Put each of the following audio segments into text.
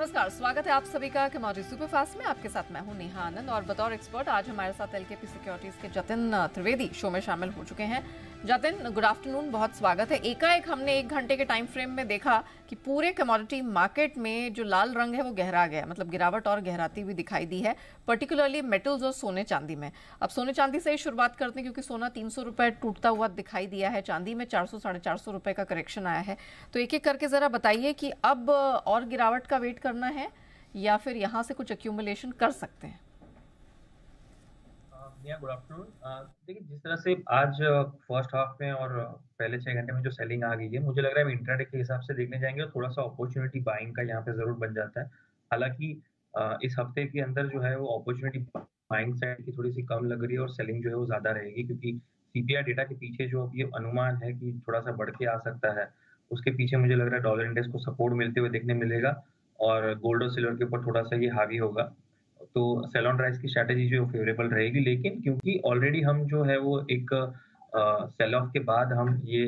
नमस्कार, स्वागत है आप सभी का कमोडिटी सुपरफास्ट में। आपके साथ मैं हूं नेहा आनंद और बतौर एक्सपर्ट आज हमारे साथ एलकेपी सिक्योरिटीज के जतिन त्रिवेदी शो में शामिल हो चुके हैं। जतिन, गुड आफ्टरनून, बहुत स्वागत है। एकाएक हमने 1 घंटे के टाइम फ्रेम में देखा कि पूरे कमोडिटी मार्केट में जो लाल रंग है वो गहरा गया, मतलब गिरावट और गहराती हुई दिखाई दी है, पर्टिकुलरली मेटल्स और सोने चांदी में। अब सोने चांदी से ही शुरुआत करते हैं क्योंकि सोना 300 रुपए टूटता हुआ दिखाई दिया है, चांदी में 400 साढ़े 400 रुपए का करेक्शन आया है। तो एक एक करके जरा बताइए कि अब और गिरावट का वेट करना है या फिर यहाँ से कुछ एक्यूमुलेशन कर सकते हैं। Good afternoon. देखिए, जिस तरह से आज फर्स्ट हाफ में और पहले 6 घंटे में जो सेलिंग आ गई है, मुझे लग रहा है हम इंट्राडे के हिसाब से देखने जाएंगे और थोड़ा सा अपॉर्चुनिटी बाइंग का यहाँ पे जरूर बन जाता है। हालांकि इस हफ्ते के अंदर जो है वो अपॉर्चुनिटी बाइंग साइड की थोड़ी सी कम लग रही है और सेलिंग जो है वो ज्यादा रहेगी, क्योंकि सीपीआई डेटा के पीछे जो अब ये अनुमान है कि थोड़ा सा बढ़ के आ सकता है, उसके पीछे मुझे लग रहा है डॉलर इंडेक्स को सपोर्ट मिलते हुए देखने मिलेगा और गोल्ड और सिल्वर के ऊपर थोड़ा सा ये हावी होगा। तो सेल ऑन राइज की स्ट्रैटेजी जो फेवरेबल रहेगी, लेकिन क्योंकि ऑलरेडी हम जो है वो एक सेल ऑफ के बाद हम ये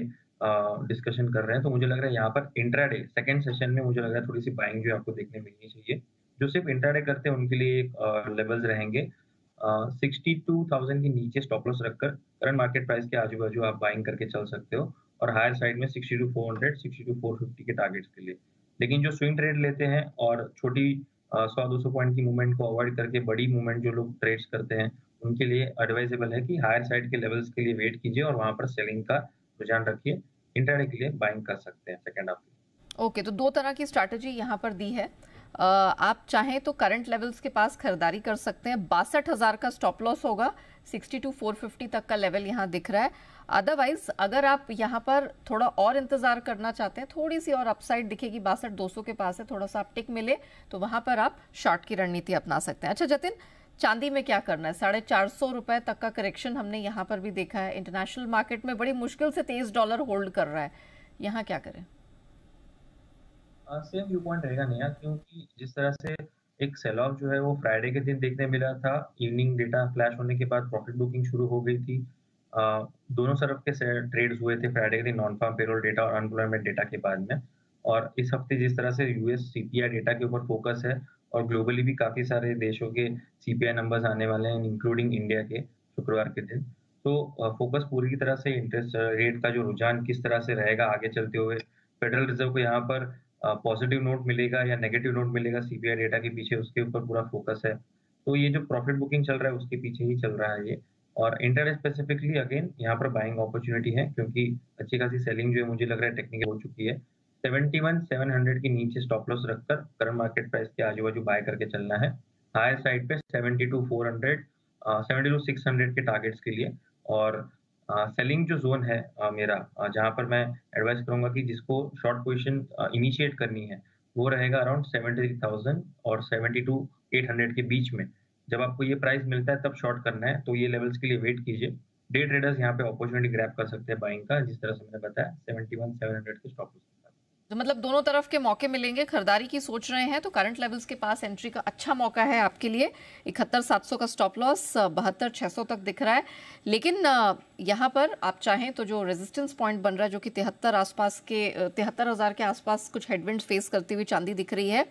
डिस्कशन कर रहे हैं, तो मुझे लग रहा है यहाँ पर इंट्राडे सेकंड सेशन में मुझे लग रहा है थोड़ी सी बाइंग जो आपको देखने मिलनी चाहिए। जो सिर्फ इंट्राडे करते हैं उनके लिए लेवल्स रहेंगे 62,000 के नीचे स्टॉप लॉस रखकर करंट मार्केट प्राइस के आजू बाजू आप बाइंग करके चल सकते हो, और हायर साइड में 62,400 62,450 के टारगेट्स के लिए। लेकिन जो स्विंग ट्रेड लेते हैं और छोटी 100-200 पॉइंट की मूवमेंट को अवॉइड करके बड़ी मूवमेंट जो लोग ट्रेड्स करते हैं, उनके लिए एडवाइजेबल है कि हायर साइड के लेवल्स के लिए वेट कीजिए और वहां पर सेलिंग का रुझान रखिए। इंट्राडे के लिए बाइंग कर सकते हैं सेकंड हाफ में। ओके, तो 2 तरह की स्ट्रैटेजी यहाँ पर दी है। आप चाहें तो करंट लेवल्स के पास खरीदारी कर सकते हैं। 62,000 का स्टॉप लॉस होगा, 62,450 तक का लेवल यहाँ दिख रहा है। अदरवाइज अगर आप यहाँ पर थोड़ा और इंतजार करना चाहते हैं, थोड़ी सी और अपसाइड दिखेगी, 62,200 के पास है, थोड़ा सा आप टिक मिले तो वहां पर आप शॉर्ट की रणनीति अपना सकते हैं। अच्छा जतिन, चांदी में क्या करना है? 450 रुपए तक का करेक्शन हमने यहाँ पर भी देखा है। इंटरनेशनल मार्केट में बड़ी मुश्किल से $23 होल्ड कर रहा है, यहाँ क्या करें? सेम व्यू पॉइंट रहेगा नया, क्योंकि जिस तरह से एक सेल ऑफ जो है वो फ्राइडे के दिन देखने मिला था, इवनिंग डेटा फ्लैश होने के बाद प्रॉफिट बुकिंग शुरू हो गई थी। दोनों तरफ के ट्रेड्स हुए थे फ्राइडे के दिन, नॉन फार्म पेरोल डेटा और अनएम्प्लॉयमेंट डेटा के बाद में। और इस हफ्ते जिस तरह से यूएस सीपीआई डेटा के ऊपर फोकस है और ग्लोबली भी काफी सारे देशों के सीपीआई नंबर्स आने वाले हैं, इंक्लूडिंग इंडिया के, शुक्रवार के दिन। तो फोकस पूरी की तरह से इंटरेस्ट रेट का जो रुझान किस तरह से रहेगा आगे चलते हुए, फेडरल रिजर्व को यहाँ पर पॉजिटिव नोट मिलेगा या नेगेटिव नोट मिलेगा सीपीआई डेटा के पीछे, उसके ऊपर पूरा फोकस है। तो ये जो प्रॉफिट बुकिंग चल रहा है उसके पीछे ही चल रहा है ये। और इंटर स्पेसिफिकली अगेन यहाँ पर बाइंग अपॉर्चुनिटी है, क्योंकि अच्छी खासी सेलिंग जो है मुझे लग रहा है टेक्निकल हो चुकी है। 71,700 के नीचे स्टॉप लॉस रखकर करंट मार्केट प्राइस के आजू बाजू बाय करके चलना है। हायर साइड पे 72,400 72,600 के टारगेट्स के लिए। और सेलिंग जो जोन है मेरा, जहाँ पर मैं एडवाइस करूंगा कि जिसको शॉर्ट पोजीशन इनिशिएट करनी है, वो रहेगा अराउंड 73,000 और 72,800 के बीच में। जब आपको ये प्राइस मिलता है तब शॉर्ट करना है, तो ये लेवल्स के लिए वेट कीजिए। डे ट्रेडर्स यहाँ पे अपॉर्चुनिटी ग्रैब कर सकते हैं बाइंग का, जिस तरह से मैंने बताया 71,700 के स्टॉप लॉस के साथ। तो मतलब दोनों तरफ के मौके मिलेंगे। खरीदारी की सोच रहे हैं तो करंट लेवल्स के पास एंट्री का अच्छा मौका है आपके लिए। 71,700 का स्टॉप लॉस, 72,600 तक दिख रहा है। लेकिन यहाँ पर आप चाहें तो जो रेजिस्टेंस पॉइंट बन रहा है, जो कि 73,000 के आसपास कुछ हेडविंड्स फेस करती हुई चांदी दिख रही है,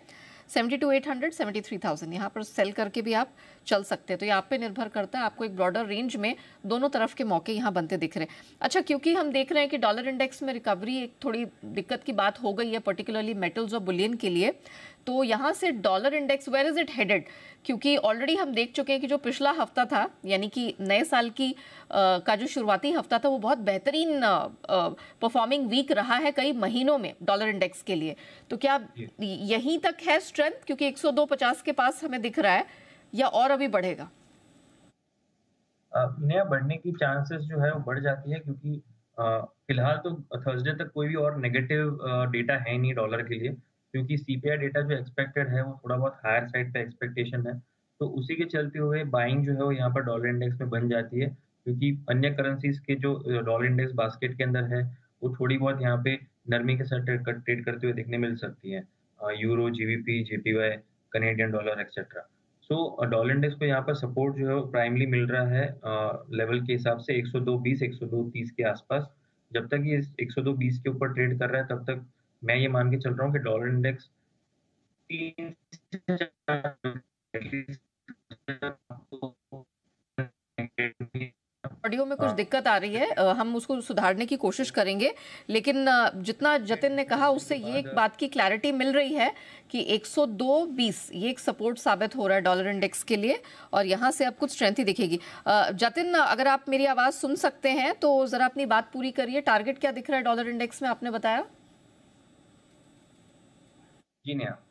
72,800 73,000, यहाँ पर सेल करके भी आप चल सकते हैं। तो ये आप पे निर्भर करता है, आपको एक ब्रॉडर रेंज में दोनों तरफ के मौके यहाँ बनते दिख रहे हैं। अच्छा, क्योंकि हम देख रहे हैं कि डॉलर इंडेक्स में रिकवरी एक थोड़ी दिक्कत की बात हो गई है, पर्टिकुलरली मेटल्स और बुलियन के लिए, तो यहाँ से dollar index where is it headed? क्योंकि ऑलरेडी हम देख चुके हैं कि जो पिछला हफ्ता था, यानी कि नए साल की का जो शुरुआती हफ्ता था, वो बहुत बेहतरीन परफॉर्मिंग वीक रहा है कई महीनों में डॉलर इंडेक्स के लिए। तो क्या यहीं तक है स्ट्रेंथ, क्योंकि 102.50 के पास हमें दिख रहा है, या और अभी बढ़ेगा? नया बढ़ने की चांसेस जो है वो बढ़ जाती है, क्योंकि फिलहाल तो थर्सडे तक कोई भी और नेगेटिव डेटा है नहीं डॉलर के लिए, क्योंकि सीपीआई डेटा जो एक्सपेक्टेड है वो थोड़ा बहुत हायर साइड पे एक्सपेक्टेशन है। तो उसी के चलते हुए बाइंग जो है वो यहाँ पर डॉलर इंडेक्स में बन जाती है, क्योंकि अन्य करेंसीज के जो डॉलर इंडेक्स बास्केट के अंदर है, वो थोड़ी बहुत यहाँ पे नरमी के साथ ट्रेड करते हुए देखने मिल सकती है। Euro, GBP, JPY, Canadian dollar etcetera. So dollar index को यहाँ पर सपोर्ट जो है वो प्राइमली मिल रहा है लेवल के हिसाब से 102.20 102.30 के आसपास। जब तक ये 102.20 के ऊपर ट्रेड कर रहा है, तब तक मैं ये मान के चल रहा हूँ कि डॉलर इंडेक्स 3 से 4 ऑडियो में कुछ हाँ, दिक्कत आ रही है, हम उसको सुधारने की कोशिश करेंगे। लेकिन जितना जतिन ने कहा उससे ये एक बात की क्लैरिटी मिल रही है कि 102.20 ये एक सपोर्ट साबित हो रहा है डॉलर इंडेक्स के लिए, और यहाँ से अब कुछ स्ट्रेंथ ही दिखेगी। जतिन, अगर आप मेरी आवाज़ सुन सकते हैं तो ज़रा अपनी बात पूरी करिए। टारगेट क्या दिख रहा है डॉलर इंडेक्स में, आपने बताया? जी नेहा।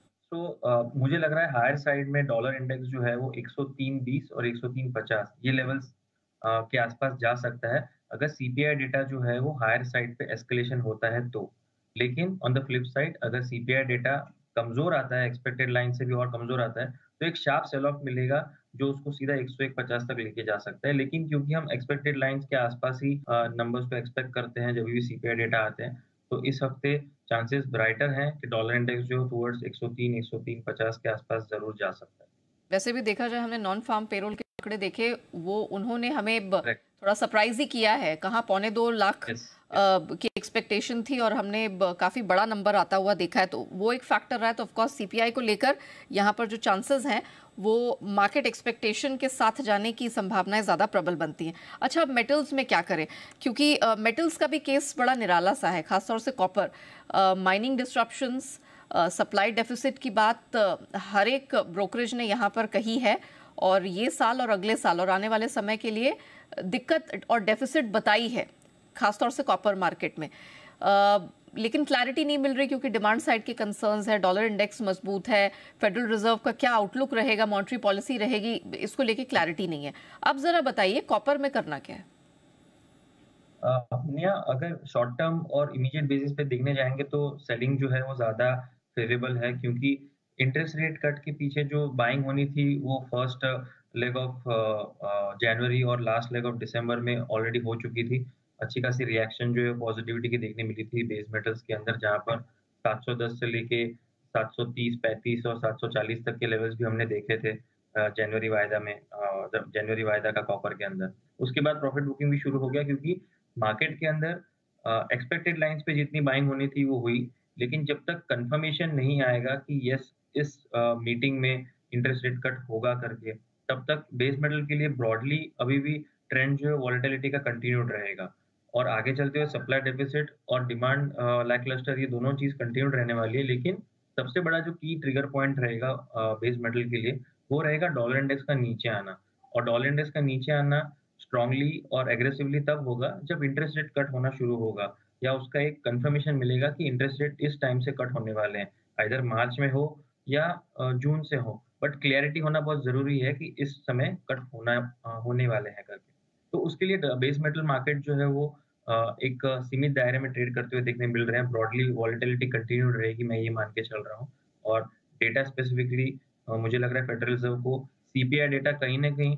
मुझे लग रहा है हायर साइड में डॉलर इंडेक्स जो है वो 103.20 और 103.50 ये लेवल्स के आसपास जा सकता है, अगर सीपीआई डेटा जो है वो हायर साइड पे एस्केलेशन होता है तो। लेकिन ऑन द फ्लिप साइड अगर सीपीआई डेटा कमज़ोर आता है, एक्सपेक्टेड लाइन से भी और कमज़ोर आता है, तो एक शार्प सेल ऑफ मिलेगा जो उसको सीधा 101.50 तक लेके जा सकता है। लेकिन क्योंकि हम एक्सपेक्टेड लाइन्स के आसपास ही नंबर्स को एक्सपेक्ट करते हैं जब भी सीपीआई डेटा आते हैं, तो इस हफ्ते चांसेस ब्राइटर हैं कि डॉलर इंडेक्स जो टुवर्ड्स 103, 103.50 के आसपास ज़रूर जा सकता है। वैसे भी देखा जाए, हमने नॉन फार्म पेरोल के आंकड़े देखे, वो उन्होंने हमें करेक्ट। थोड़ा सरप्राइज ही किया है। कहाँ 2.25 लाख यस, यस। की एक्सपेक्टेशन थी और हमने काफ़ी बड़ा नंबर आता हुआ देखा है, तो वो एक फैक्टर रहा है। तो ऑफकोर्स सीपीआई को लेकर यहाँ पर जो चांसेस हैं वो मार्केट एक्सपेक्टेशन के साथ जाने की संभावनाएं ज़्यादा प्रबल बनती हैं। अच्छा, अब मेटल्स में क्या करें, क्योंकि मेटल्स का भी केस बड़ा निराला सा है, खासतौर से copper. Mining disruptions, supply deficit की बात हर एक ब्रोकरेज ने यहाँ पर कही है, और ये साल और अगले साल और आने वाले समय के लिए दिक्कत और डेफिसिट बताई है, खासतौर से कॉपर मार्केट में। लेकिन क्लैरिटी नहीं मिल रही क्योंकि डिमांड साइड के कंसर्न्स है, डॉलर इंडेक्स मजबूत है, फेडरल रिजर्व का क्या आउटलुक रहेगा, मॉनेटरी पॉलिसी रहेगी, इसको लेके क्लैरिटी नहीं है। अब जरा बताइए कॉपर में करना क्या है? नेहा, अगर शॉर्ट टर्म और इमीडिएट बेसिस पे देखने जाएँगे तो सेलिंग जो है वो ज़्यादा फेवरेबल है, क्योंकि इंटरेस्ट रेट कट के पीछे जो बाइंग होनी थी वो फर्स्ट लेग ऑफ जनवरी और लास्ट लेग ऑफ दिसंबर में ऑलरेडी हो चुकी थी। अच्छी खासी रिएक्शन जो है पॉजिटिविटी की देखने मिली थी बेस मेटल्स के अंदर, जहाँ पर 710 से लेके 730, 35 और 740 तक के लेवल्स भी हमने देखे थे जनवरी वायदा में, जब जनवरी वायदा का कॉपर के अंदर। उसके बाद प्रॉफिट बुकिंग भी शुरू हो गया, क्योंकि मार्केट के अंदर एक्सपेक्टेड लाइन्स पे जितनी बाइंग होनी थी वो हुई, लेकिन जब तक कन्फर्मेशन नहीं आएगा कि यस इस मीटिंग में इंटरेस्ट रेट कट होगा करके, तब तक बेस मेटल के लिए ब्रॉडली अभी भी ट्रेंड जो है वोलेटिलिटी का कंटिन्यूड रहेगा। और आगे चलते हुए सप्लाई डेफिसिट और डिमांड लैकलस्टर, ये दोनों चीज़ कंटिन्यूड रहने वाली है। लेकिन सबसे बड़ा जो की ट्रिगर पॉइंट रहेगा बेस मेटल के लिए, वो रहेगा डॉलर इंडेक्स का नीचे आना। और डॉलर इंडेक्स का नीचे आना स्ट्रांगली और एग्रेसिवली तब होगा जब इंटरेस्ट रेट कट होना शुरू होगा, या उसका एक कंफर्मेशन मिलेगा कि इंटरेस्ट रेट इस टाइम से कट होने वाले हैं, आइदर मार्च में हो या जून से हो। बट क्लैरिटी होना बहुत ज़रूरी है कि इस समय कट होने वाले हैं करके। तो उसके लिए बेस मेटल मार्केट जो है वो एक सीमित दायरे में ट्रेड करते हुए देखने मिल रहे हैं। ब्रॉडली वोलेटिलिटी कंटिन्यूड रहेगी, मैं ये मान के चल रहा हूँ। और डेटा स्पेसिफिकली मुझे लग रहा है फेडरल रिजर्व को सीपीआई डेटा कहीं न कहीं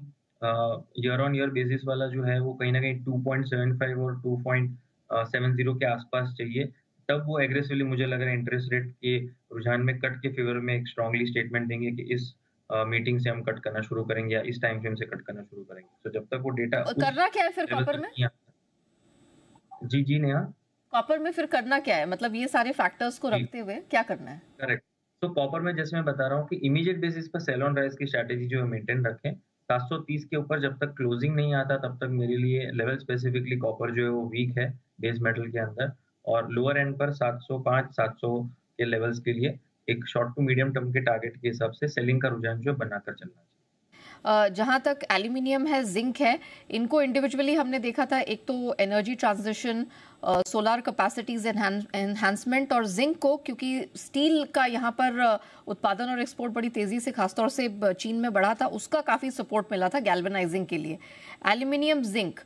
ईयर ऑन ईयर बेसिस वाला जो है वो कहीं न कहीं 2.75 और 2.70 के आसपास चाहिए। तब वो एग्रेसिवली मुझे लग रहा है इंटरेस्ट रेट के रुझान में कट के फ़ेवर में एक स्ट्रांगली स्टेटमेंट देंगे कि इस मीटिंग से हम कट करना शुरू करेंगे या इस टाइम फ्रेम से कट करना शुरू करेंगे। तो जब तक वो डेटा उस करना क्या है फिर लेवल कॉपर तक में? नहीं आता। जी, जी नेहा। कॉपर में फिर करना क्या है, मतलब ये सारे फैक्टर्स को जी। रखते हुए क्या करना है? करेक्ट। तो कॉपर में जैसे मैं बता रहा हूँ कि इमीडिएट बेसिस पर सेल ऑन राइज की स्ट्रैटेजी जो है मेंटेन रखें। 730 के ऊपर जब तक क्लोजिंग नहीं आता तब तक मेरे लिए लेवल स्पेसिफिकली कॉपर जो है वो वीक है बेस मेटल के अंदर। और लोअर एंड पर 705, 700 के लेवल्स के लिए एक शॉर्ट टू मीडियम टर्म के टारगेट के हिसाब से सेलिंग का रुझान जो है बनाकर चलना चाहिए। जहाँ तक एल्यूमिनियम है, जिंक है, इनको इंडिविजुअली हमने देखा था। एक तो energy transition, solar capacities enhancement, और जिंक को क्योंकि स्टील का यहाँ पर उत्पादन और एक्सपोर्ट बड़ी तेजी से खासतौर से चीन में बढ़ा था, उसका काफ़ी सपोर्ट मिला था गैल्वेनाइजिंग के लिए। एल्यूमिनियम, जिंक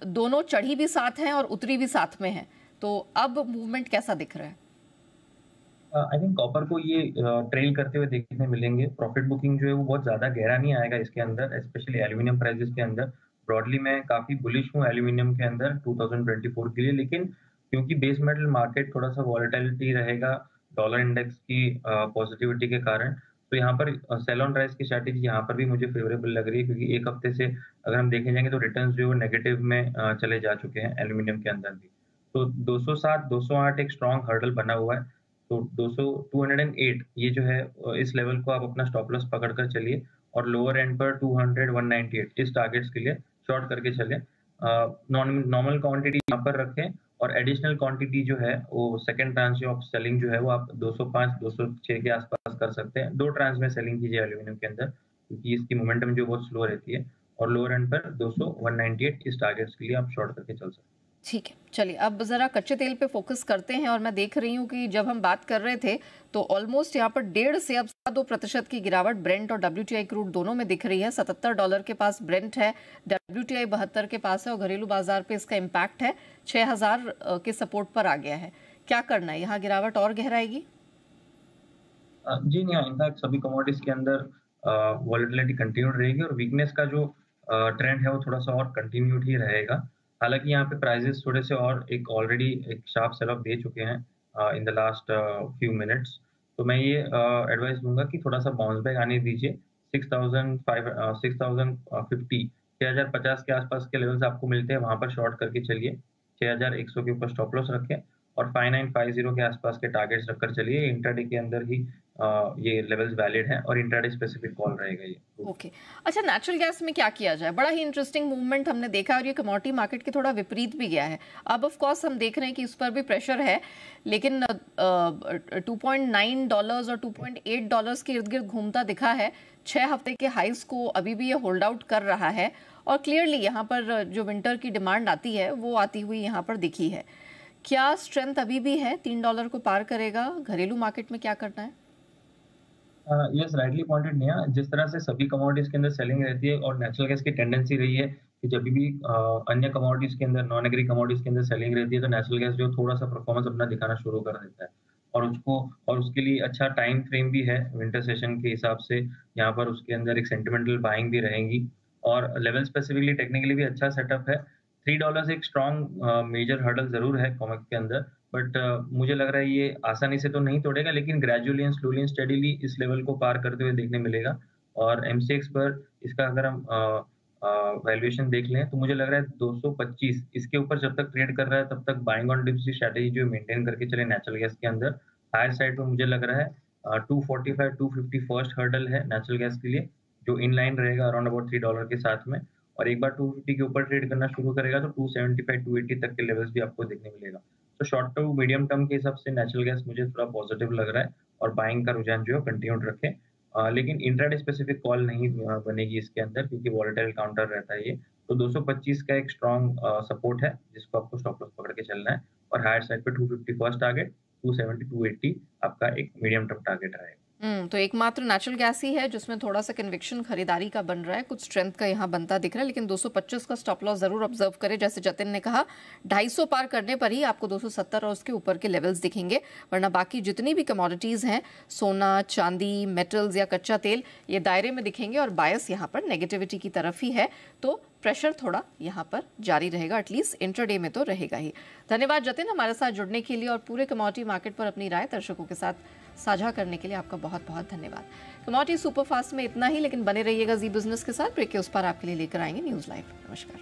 दोनों चढ़ी भी साथ हैं और उतरी भी साथ में है, तो अब मूवमेंट कैसा दिख रहा है? आई थिंक कॉपर को ये ट्रेल करते हुए देखने मिलेंगे। प्रॉफिट बुकिंग जो है वो बहुत ज़्यादा गहरा नहीं आएगा इसके अंदर, स्पेशली एल्यूमीनियम प्राइसेस के अंदर। ब्रॉडली मैं काफ़ी बुलिश हूँ एल्यूमीनियम के अंदर 2024 के लिए, लेकिन क्योंकि बेस मेटल मार्केट थोड़ा-सा वोलेटिलिटी रहेगा डॉलर इंडेक्स की पॉजिटिविटी के कारण, तो यहाँ पर सेल ऑन राइज की स्ट्रैटेजी यहाँ पर भी मुझे फेवरेबल लग रही है, क्योंकि 1 हफ्ते से अगर हम देखे जाएँगे तो रिटर्न्स जो है वो नेगेटिव में चले जा चुके हैं एल्यूमीनियम के अंदर भी। तो 207, 208 एक स्ट्रॉन्ग हर्डल बना हुआ है। तो 208 ये जो है इस लेवल को आप अपना स्टॉप लॉस पकड़ कर चलिए और लोअर एंड पर 200, 198 इस टारगेट्स के लिए शॉर्ट करके चलें। नॉर्मल क्वांटिटी यहाँ पर रखें और एडिशनल क्वांटिटी जो है वो सेकंड ट्रांच ऑफ सेलिंग जो है वो आप 205, 206 के आसपास कर सकते हैं। 2 ट्रांच में सेलिंग कीजिए एल्यूमीनियम के अंदर, क्योंकि इसकी मोमेंटम जो बहुत स्लो रहती है। और लोअर एंड पर 200, 198 इस टारगेट्स के लिए आप शॉर्ट करके चल सकते हैं। ठीक है, चलिए अब ज़रा कच्चे तेल पे फोकस करते हैं। और मैं देख रही हूँ कि जब हम बात कर रहे थे तो ऑलमोस्ट यहाँ पर 1.5 से अब 2% की गिरावट ब्रेंट और WTI क्रूड दोनों में दिख रही है। $77 के पास ब्रेंट है, WTI 72 के पास है और घरेलू बाजार पे इसका इम्पैक्ट है 6000 के सपोर्ट पर आ गया है। क्या करना है, यहाँ गिरावट और गहराएगी? जी नहीं, इनफैक्ट सभी कमोडिटीज़ के अंदर वोलेटिलिटी कंटिन्यूड रहेगी और वीकनेस का जो ट्रेंड है वो थोड़ा-सा और कंटिन्यूड ही रहेगा। हालाँकि यहाँ पे प्राइसेज़ थोड़े से और एक ऑलरेडी एक शार्प सेल ऑफ दे चुके हैं in the last few minutes. तो मैं ये एडवाइस दूँगा कि थोड़ा-सा बाउंस बैक आने दीजिए। 6050 6050 के आसपास के लेवल्स आपको मिलते हैं, वहाँ पर शॉर्ट करके चलिए। 6100 के ऊपर स्टॉप लॉस रखें और 5950 के आसपास के टारगेट्स रखकर चलिए। इंट्राडे के अंदर ही ये लेवल्स वैलिड हैं और इंट्राडे स्पेसिफिक कॉल रहेगा ये। ओके अच्छा, नेचुरल गैस में क्या किया जाए? बड़ा ही इंटरेस्टिंग मूवमेंट हमने देखा और ये कमोडिटी मार्केट के थोड़ा विपरीत भी गया है। अब ऑफ कोर्स हम देख रहे हैं कि उस पर भी प्रेशर है, लेकिन $2.9 और $2.8 के इर्द गिर्द घूमता दिखा है। 6 हफ्ते के हाइस को अभी भी ये होल्ड आउट कर रहा है और क्लियरली यहाँ पर जो विंटर की डिमांड आती है वो आती हुई यहाँ पर दिखी है। क्या स्ट्रेंथ अभी भी है? $3 को पार करेगा? घरेलू मार्केट में क्या करना है? Yes, rightly pointed Neha. जिस तरह से सभी कमोडिटीज़ के अंदर सेलिंग रहती है और नेचुरल गैस की टेंडेंसी रही है कि जब भी अन्य कमोडिटीज़ के अंदर, नॉन एग्री कमोडिटीज़ के अंदर सेलिंग रहती है, तो नेचुरल गैस जो थोड़ा-सा परफॉर्मेंस अपना दिखाना शुरू कर देता है। और उसके लिए अच्छा टाइम फ्रेम भी है विंटर सेशन के हिसाब से। यहाँ पर उसके अंदर एक सेंटिमेंटल बाइंग भी रहेंगी और लेवल स्पेसिफिकली टेक्निकली भी अच्छा सेटअप है। $3 एक स्ट्रॉन्ग मेजर हर्डल ज़रूर है कॉमेक्स के अंदर, बट मुझे लग रहा है ये आसानी से तो नहीं तोड़ेगा, लेकिन gradually and slowly and steadily इस लेवल को पार करते हुए देखने मिलेगा। और एमसीएक्स पर इसका अगर हम वैल्यूएशन देख लें तो मुझे लग रहा है 225 इसके ऊपर जब तक ट्रेड कर रहा है तब तक बाइंग ऑन डिप्स की स्ट्रैटेजी जो मेंटेन करके चले नेचुरल गैस के अंदर। हायर साइड पे मुझे लग रहा है 245, 250 फर्स्ट हर्डल है नेचुरल गैस के लिए, जो इन लाइन रहेगा अराउंड अबाउट $3 के साथ में। और एक बार 250 के ऊपर ट्रेड करना शुरू करेगा तो 275, 280 तक के लेवल्स भी आपको देखने मिलेगा। तो शॉर्ट टर्म मीडियम टर्म के हिसाब से नेचुरल गैस मुझे थोड़ा पॉजिटिव लग रहा है और बाइंग का रुझान जो है कंटिन्यूड रखें। लेकिन इंट्राडे स्पेसिफिक कॉल नहीं बनेगी इसके अंदर, क्योंकि वोलेटाइल काउंटर रहता है ये। तो 225 का एक स्ट्रॉन्ग सपोर्ट है जिसको आपको स्टॉप लॉस पकड़ के चलना है और हायर साइड पे 250 फर्स्ट टारगेट, 270, 280 आपका एक मीडियम टर्म टारगेट रहेगा। तो एकमात्र नेचुरल गैस ही है जिसमें थोड़ा सा कन्विक्शन खरीदारी का बन रहा है, कुछ स्ट्रेंथ का यहाँ बनता दिख रहा है। लेकिन 225 का स्टॉप लॉस जरूर ऑब्जर्व करें। जैसे जतिन ने कहा, 250 पार करने पर ही आपको 270 और उसके ऊपर के लेवल्स दिखेंगे, वरना बाकी जितनी भी कमोडिटीज हैं, सोना, चांदी, मेटल्स या कच्चा तेल, ये दायरे में दिखेंगे और बायस यहाँ पर नेगेटिविटी की तरफ ही है। तो प्रेशर थोड़ा यहाँ पर जारी रहेगा, एटलीस्ट इंट्राडे में तो रहेगा ही। धन्यवाद जतिन, हमारे साथ जुड़ने के लिए और पूरे कमोडिटी मार्केट पर अपनी राय दर्शकों के साथ साझा करने के लिए आपका बहुत बहुत धन्यवाद। कमोडिटी सुपरफास्ट में इतना ही, लेकिन बने रहिएगा जी बिजनेस के साथ। ब्रेक के उस पर आपके लिए लेकर आएंगे न्यूज़ लाइव। नमस्कार।